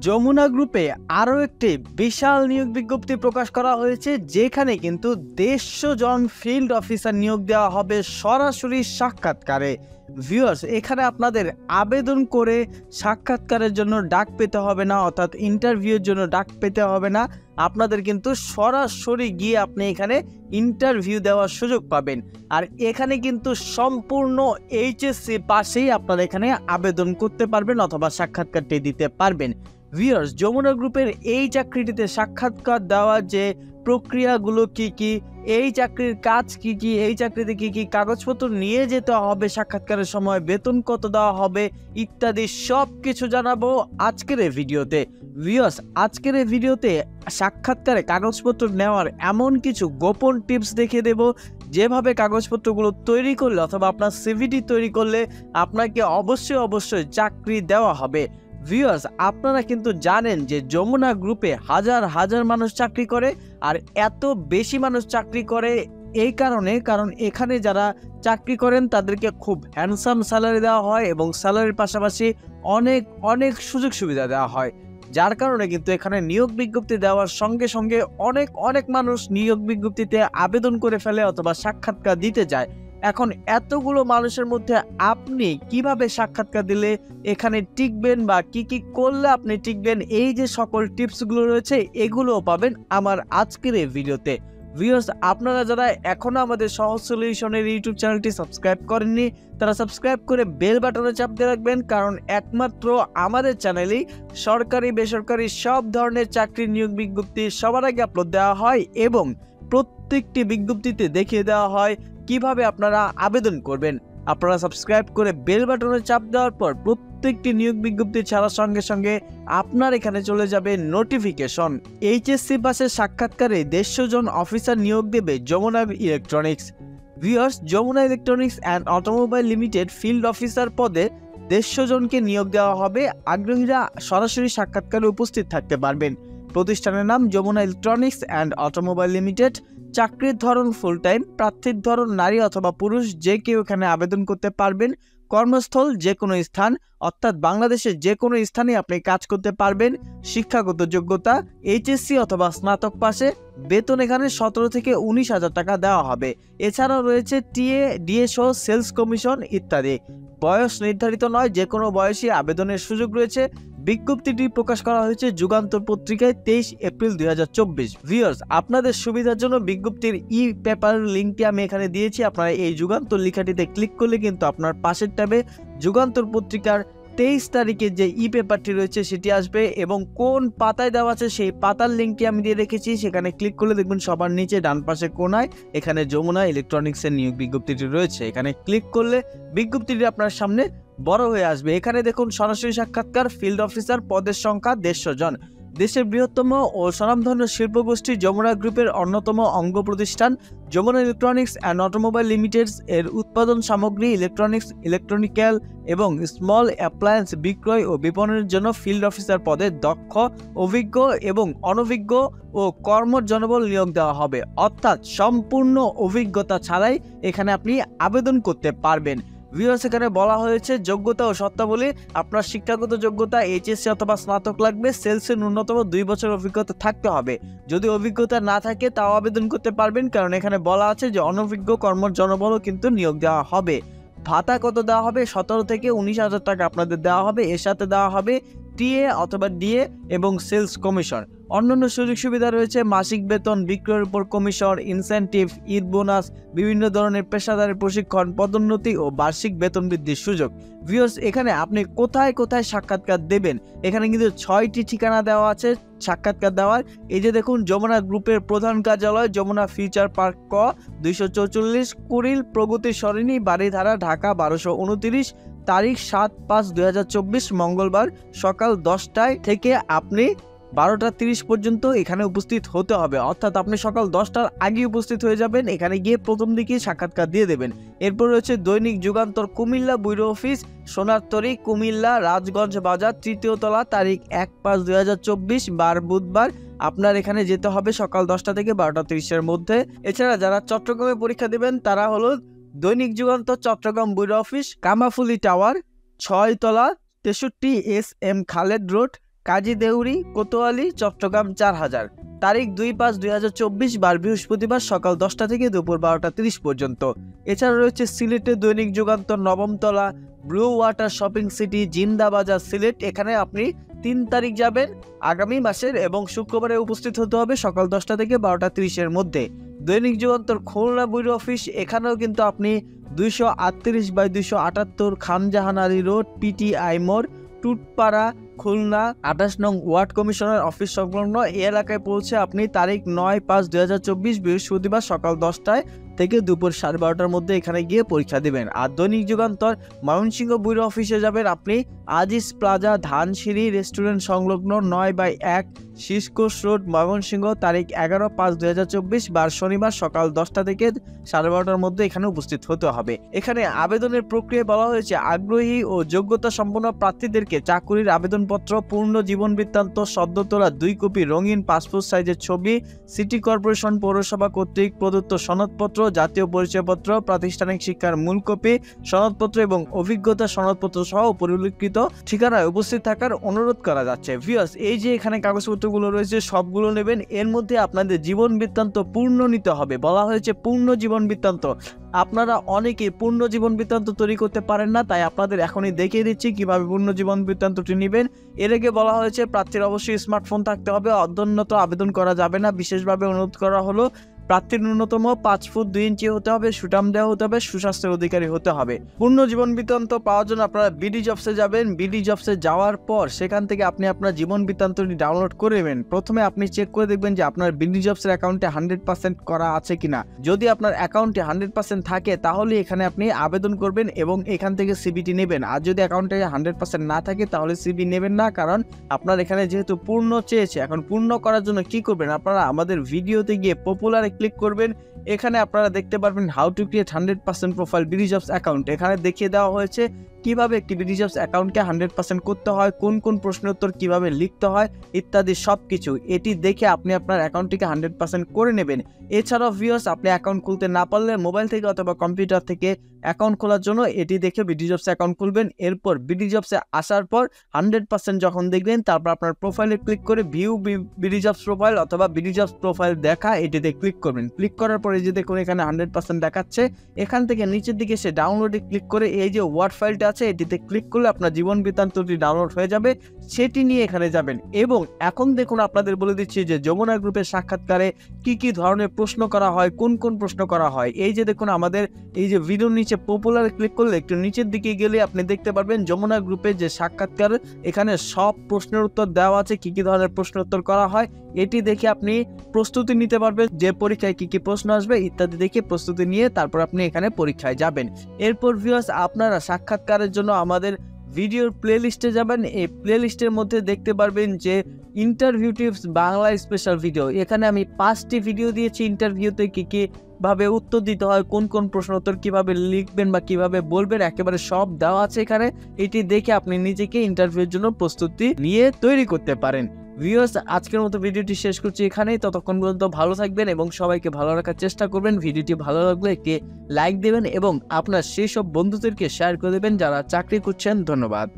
যমুনা গ্রুপে আরও একটি বিশাল নিয়োগ বিজ্ঞপ্তি প্রকাশ করা হয়েছে, যেখানে কিন্তু 150 জন ফিল্ড অফিসার নিয়োগ দেওয়া হবে সরাসরি সাক্ষাৎকারে। ভিউয়ার্স, এখানে আপনাদের আবেদন করে সাক্ষাৎকারের জন্য ডাক পেতে হবে না, অর্থাৎ ইন্টারভিউর জন্য ডাক পেতে হবে না। আপনাদের কিন্তু সরাসরি গিয়ে আপনি এখানে ইন্টারভিউ দেওয়ার সুযোগ পাবেন। আর এখানে কিন্তু সম্পূর্ণ এইচএসসি পাশেই আপনারা এখানে আবেদন করতে পারবেন অথবা সাক্ষাৎকারটি দিতে পারবেন। ভিউয়ার্স, যমুনা গ্রুপের এই চাকরিটিতে সাক্ষাৎকার দেওয়ার যে প্রক্রিয়াগুলো কি কি, এই চাকরির কাজ কি কি, এই চাকরিতে কি কি কাগজপত্র নিয়ে যেতে হবে সাক্ষাৎকারের সময়, বেতন কত দেওয়া হবে ইত্যাদি সব কিছু জানাবো আজকের এই ভিডিওতে। ভিউয়ার্স, আজকের এই ভিডিওতে সাক্ষাৎকারে কাগজপত্র নেওয়ার এমন কিছু গোপন টিপস দেখিয়ে দেব, যেভাবে কাগজপত্রগুলো তৈরি করলে অথবা আপনার সিভিটি তৈরি করলে আপনাকে অবশ্যই চাকরি দেওয়া হবে। ভিউয়ার্স, আপনারা কিন্তু জানেন যে যমুনা গ্রুপে হাজার হাজার মানুষ চাকরি করে, আর এত বেশি মানুষ চাকরি করে এই কারণ এখানে যারা চাকরি করেন তাদেরকে খুব হ্যান্ডসাম স্যালারি দেওয়া হয় এবং স্যালারির পাশাপাশি অনেক সুযোগ সুবিধা দেওয়া হয়। যার কারণে কিন্তু এখানে নিয়োগ বিজ্ঞপ্তি দেওয়ার সঙ্গে সঙ্গে অনেক মানুষ নিয়োগ বিজ্ঞপ্তিতে আবেদন করে ফেলে অথবা সাক্ষাৎকার দিতে যায়। এখন এতগুলো মানুষের মধ্যে আপনি কিভাবে সাক্ষাৎকার দিলে এখানে টিকবেন বা কি কি করলে আপনি টিকবেন, এই যে সকল টিপসগুলো রয়েছে এগুলোও পাবেন আমার আজকের এই ভিডিওতে। ভিউয়ার্স, আপনারা যারা এখনো আমাদের সহজ সলিউশনের ইউটিউব চ্যানেলটি সাবস্ক্রাইব করেননি, তারা সাবস্ক্রাইব করে বেল বাটনে চাপ দিয়ে রাখবেন, কারণ একমাত্র আমাদের চ্যানেলেই সরকারি বেসরকারি সব ধরনের চাকরির নিয়োগ বিজ্ঞপ্তি সবার আগে আপলোড দেওয়া হয় এবং প্রত্যেকটি বিজ্ঞপ্তিতে দেখিয়ে দেওয়া হয় কিভাবে আপনারা আবেদন করবেন। আপনারা সাবস্ক্রাইব করে বেল বাটনে চাপ দেওয়ার পর প্রত্যেকটি নিয়োগ বিজ্ঞপ্তি ছাড়ার সঙ্গে সঙ্গে আপনার এখানে চলে যাবে নোটিফিকেশন। এইচএসসি পাশের সাক্ষাৎকারে 150 জন অফিসার নিয়োগ দেবে Jamuna electronics. Viewers, Jamuna electronics and automobile limited field officer পদে 150 জনকে নিয়োগ দেওয়া হবে। আগ্রহীরা সরাসরি সাক্ষাৎকারে উপস্থিত থাকতে পারবেন। প্রতিষ্ঠানের নাম Jamuna electronics and automobile limited. চাকরির ধরন ফুল টাইম, প্রার্থীর ধরন নারী অথবা পুরুষ যে কেউ এখানে আবেদন করতে পারবেন। কর্মস্থল যে কোনো স্থান, অর্থাৎ বাংলাদেশের যে কোনো স্থানে আপনি কাজ করতে পারবেন। শিক্ষাগত যোগ্যতা এইচএসসি অথবা স্নাতক পাশে। বেতন এখানে 17 থেকে 19,000 টাকা দেওয়া হবে। এছাড়াও রয়েছে টিএ, ডিএসও, সেলস কমিশন ইত্যাদি। বয়স নির্ধারিত নয়, যে কোনো বয়সী আবেদনের সুযোগ রয়েছে। বিজ্ঞপ্তিটি প্রকাশ করা হয়েছে যুগান্তর পত্রিকায় 23 এপ্রিল 2024। ভিউয়ার্স, আপনাদের সুবিধার জন্য বিজ্ঞপ্তির ই পেপার লিঙ্কটি আমি এখানে দিয়েছি। আপনারা এই যুগান্তর লেখাটিতে ক্লিক করলে কিন্তু আপনার পাশের ট্যাবে যুগান্তর পত্রিকার 23 তারিখে যে ই পেপারটি রয়েছে সেটি আসবে এবং কোন পাতায় দেওয়া আছে সেই পাতার লিঙ্কটি আমি দিয়ে রেখেছি। সেখানে ক্লিক করলে দেখবেন সবার নিচে ডান পাশে কোনায় এখানে যমুনা ইলেকট্রনিক্সের নিয়োগ বিজ্ঞপ্তিটি রয়েছে। এখানে ক্লিক করলে বিজ্ঞপ্তিটি আপনার সামনে বড় হয়ে আসবে। এখানে দেখুন সরাসরি সাক্ষাৎকার, ফিল্ড অফিসার, পদের সংখ্যা 150 জন। দেশের বৃহত্তম ও স্বনামধন্য শিল্পগোষ্ঠী যমুনা গ্রুপের অন্যতম অঙ্গ প্রতিষ্ঠান Jamuna electronics and automobile limited এর উৎপাদন সামগ্রী, ইলেকট্রনিক্স, ইলেকট্রনিক্যাল এবং স্মল অ্যাপ্লায়েন্স বিক্রয় ও বিপণনের জন্য ফিল্ড অফিসার পদে দক্ষ, অভিজ্ঞ এবং অনভিজ্ঞ ও কর্মঠ জনবল নিয়োগ দেওয়া হবে, অর্থাৎ সম্পূর্ণ অভিজ্ঞতা ছাড়াই এখানে আপনি আবেদন করতে পারবেন। ভিউয়ার্স, এখানে বলা হয়েছে যোগ্যতা ও শর্তাবলী। আপনার শিক্ষাগত যোগ্যতা এইচএসসি অথবা স্নাতক লাগবে। সেলসে ন্যূনতম 2 বছর অভিজ্ঞতা থাকতে হবে। যদি অভিজ্ঞতা না থাকে তাও আবেদন করতে পারবেন, কারণ এখানে বলা আছে যে অনভিজ্ঞ কর্মঠ জনবলও কিন্তু নিয়োগ দেওয়া হবে। ভাতা কত দেওয়া হবে? 17 থেকে 19,000 টাকা আপনাদের দেওয়া হবে। এর সাথে দেওয়া হবে টিএ অথবা ডিএ এবং সেলস কমিশন। অন্যান্য সুযোগ সুবিধা রয়েছে মাসিক বেতন, বিক্রয়ের উপর কমিশন, ইনসেন্টিভ, ঈদ বোনাস, বিভিন্ন ধরনের পেশাদারি প্রশিক্ষণ, পদোন্নতি ও বার্ষিক বেতন বৃদ্ধির সুযোগ। ভিউয়ার্স, এখানে আপনি কোথায় সাক্ষাৎকার দেবেন, এখানে কিন্তু 6টি ঠিকানা দেওয়া আছে সাক্ষাৎকার দেওয়ার। এই যে দেখুন, যমুনা গ্রুপের প্রধান কার্যালয় যমুনা ফিউচার পার্ক ক 244 কুড়িল প্রগতি সরণি, বাড়িধারা, ঢাকা 1229। তারিখ 7/5/2024 মঙ্গলবার সকাল 10টায় থেকে আপনি 12টা 30 পর্যন্ত এখানে উপস্থিত হতে হবে, অর্থাৎ আপনি সকাল 10টার আগে উপস্থিত হয়ে যাবেন। এখানে গিয়ে প্রথম দিকে সাক্ষাৎকার দিয়ে দেবেন। এরপর রয়েছে দৈনিক যুগান্তর কুমিল্লা ব্যুরো অফিস, সোনারতরী, কুমিল্লা, রাজগঞ্জ বাজার, 3য় তলা, তারিখ 1/5/2024 বার বুধবার। আপনার এখানে যেতে হবে সকাল 10টা থেকে 12টা 30-এর মধ্যে। এছাড়া যারা চট্টগ্রামে পরীক্ষা দেবেন তারা হলো Dainik Jugantor Chattogram bureau office, Karnaphuli tower, 6 তলা, 63 SM খালেদ রোড, কাজী দেউরি, কোতোয়ালি, চট্টগ্রাম 4000। তারিখ 2/5/2024, বার বৃহস্পতিবার, সকাল 10টা থেকে দুপুর 12টা 30 পর্যন্ত। এছাড়া রয়েছে সিলেটে Dainik Jugantor, Nabamtala, blue water shopping city, Zindabazar, Sylhet. এখানে আপনি 3 তারিখ যাবেন আগামী মাসের, এবং শুক্রবারে উপস্থিত হতে হবে সকাল 10টা থেকে 12টা 30-এর মধ্যে। দৈনিক যুগান্তর খুলনা ব্যুরো অফিস, এখানেও কিন্তু আপনি 238/278 খানজাহান আলী রোড, পিটিআই মোড়, টুটপাড়া, খুলনা 28 নং ওয়ার্ড কমিশনার অফিস সংলগ্ন এই এলাকায় পৌঁছে আপনি তারিখ 9/5/2024 বৃহস্পতিবার সকাল 10টায় থেকে দুপুর 12:30টার মধ্যে এখানে গিয়ে পরীক্ষা দেবেন। আর দৈনিক যুগান্তর ময়মনসিংহ ব্যুরো অফিসে যাবেন আপনি আজিজ প্লাজা, ধানসিঁড়ি রেস্টুরেন্ট সংলগ্ন 9/1 শিসকোষ রোড, ময়মনসিংহ। তারিখ 11/5/2024, বার শনিবার, সকাল 10টা থেকে 12:30টার মধ্যে এখানে উপস্থিত হতে হবে। এখানে আবেদনের প্রক্রিয়ায় বলা হয়েছে আগ্রহী ও যোগ্যতা সম্পন্ন প্রার্থীদেরকে চাকুরির আবেদনপত্র, পূর্ণ জীবন বৃত্তান্ত, সদ্য তোলা 2 কপি রঙিন পাসপোর্ট সাইজের ছবি, সিটি কর্পোরেশন পৌরসভা কর্তৃক প্রদত্ত সনদপত্র, জাতীয় পরিচয়পত্র, প্রাতিষ্ঠানিক শিক্ষার মূল কপি, সনদপত্র এবং অভিজ্ঞতা সনদপত্র সহ পরিলক্ষিত ঠিকানায় উপস্থিত থাকার অনুরোধ করা যাচ্ছে। ভিউয়ার্স, এই যে এখানে কাগজপত্রগুলো রয়েছে সবগুলো নেবেন। এর মধ্যে আপনাদের জীবন বৃত্তান্ত পূর্ণ নিতে হবে। বলা হয়েছে পূর্ণ জীবন বৃত্তান্ত। আপনারা অনেকেই পূর্ণ জীবন বৃত্তান্ত তৈরি করতে পারেন না, তাই আপনাদের এখনই দেখিয়ে দিচ্ছি কিভাবে পূর্ণ জীবন বৃত্তান্তটি নেবেন। এর আগে বলা হয়েছে প্রার্থীর অবশ্যই স্মার্টফোন থাকতে হবে, অধ্যয়নরত আবেদন করা যাবে না। বিশেষভাবে অনুরোধ করা হলো প্রার্থীর ন্যূনতম 5 ফুট 2 ইঞ্চি হতে হবে, সুঠাম দেওয়া হতে হবে, সুস্বাস্থ্যের অধিকারী হতে হবে। পূর্ণ জীবন বৃত্তান্ত পাওয়ার জন্য আপনারা বিডি জবসে যাবেন। বিডি জবসে যাওয়ার পর সেখান থেকে আপনি আপনার জীবন বৃত্তান্তটি ডাউনলোড করে নেবেন। প্রথমে আপনি চেক করে দেখবেন যে আপনার বিডি জবসের অ্যাকাউন্টে 100% করা আছে কিনা। যদি আপনার অ্যাকাউন্টে 100% থাকে তাহলে এখানে আপনি আবেদন করবেন এবং এখান থেকে সিবিটি নেবেন। আর যদি অ্যাকাউন্টে 100% না থাকে তাহলে সিবি নেবেন না, কারণ আপনার এখানে যেহেতু পূর্ণ চেয়েছে। এখন পূর্ণ করার জন্য কি করবেন, আপনারা আমাদের ভিডিওতে গিয়ে পপুলারে ক্লিক করবেন। এখানে আপনারা দেখতে পারবেন how to create 100% profile BD jobs account. এখানে দেখিয়ে দেওয়া হয়েছে কিভাবে একটি বিডি জবস অ্যাকাউন্টকে 100% করতে হয়, কোন কোন প্রশ্নের উত্তর কিভাবে লিখতে হয় ইত্যাদি সবকিছু। এটি দেখে আপনি আপনার অ্যাকাউন্টটিকে 100% করে নেবেন। এছাড়াও ভিউয়ার্স, আপনি অ্যাকাউন্ট খুলতে না পারলে মোবাইল থেকে অথবা কম্পিউটার থেকে অ্যাকাউন্ট খোলার জন্য এটি দেখে বিডি জবস অ্যাকাউন্ট খুলবেন। এরপর বিডি জবসে আসার পর 100% যখন দেখবেন, তারপর আপনার প্রোফাইলে ক্লিক করে ভিউ বিডি জবস প্রোফাইল অথবা বিডি জবস প্রোফাইল দেখা, এটিতে ক্লিক করবেন। ক্লিক করার পরে যে দেখুন এখানে 100% দেখাচ্ছে, এখান থেকে নিচের দিকে সে ডাউনলোডে ক্লিক করে এই যে ওয়ার্ড ফাইলটা আছে এটিতে ক্লিক করলে আপনার জীবন বৃত্তান্তটি ডাউনলোড হয়ে যাবে। সেটি নিয়ে এখানে যাবেন। এবং এখন দেখুন আপনাদের বলে দিচ্ছি যে যমুনা গ্রুপের সাক্ষাৎকারে কি কি ধরনের প্রশ্ন করা হয়, কোন কোন প্রশ্ন করা হয়। এই যে দেখুন আমাদের এই যে ভিডিওর নিচে পপুলার ক্লিক করলে একটু নিচের দিকে গেলে আপনি দেখতে পারবেন যমুনা গ্রুপের যে সাক্ষাৎকার, এখানে সব প্রশ্নের উত্তর দেওয়া আছে, কি কি ধরনের প্রশ্ন উত্তর করা হয়। এটি দেখে আপনি প্রস্তুতি নিতে পারবেন যে পরীক্ষায় কি কি প্রশ্ন আসবে ইত্যাদি দেখে প্রস্তুতি নিয়ে তারপর আপনি এখানে পরীক্ষায় যাবেন। এরপর ভিউয়ার্স, আপনারা সাক্ষাৎকারের জন্য আমাদের ভিডিওর প্লেলিস্টে যাবেন। এই প্লেলিস্টের মধ্যে দেখতে পারবেন যে interview tips Bangla special video. এখানে আমি 5টি ভিডিও দিয়েছি ইন্টারভিউতে কি কি ভাবে উত্তর দিতে হয়, কোন কোন প্রশ্ন উত্তর কিভাবে লিখবেন বা কিভাবে বলবেন, একেবারে সব দেওয়া আছে এখানে। এটি দেখে আপনি নিজেকে ইন্টারভিউর জন্য প্রস্তুতি নিয়ে তৈরি করতে পারেন। ভিউয়ার্স, আজকের মতো ভিডিওটি শেষ করছি এখানেই। ততক্ষণ পর্যন্ত ভালো থাকবেন এবং সবাইকে ভালো রাখার চেষ্টা করবেন। ভিডিওটি ভালো লাগলে একটি লাইক দেবেন এবং আপনার সেই সব বন্ধুদেরকে শেয়ার করে দেবেন যারা চাকরি করছেন। ধন্যবাদ।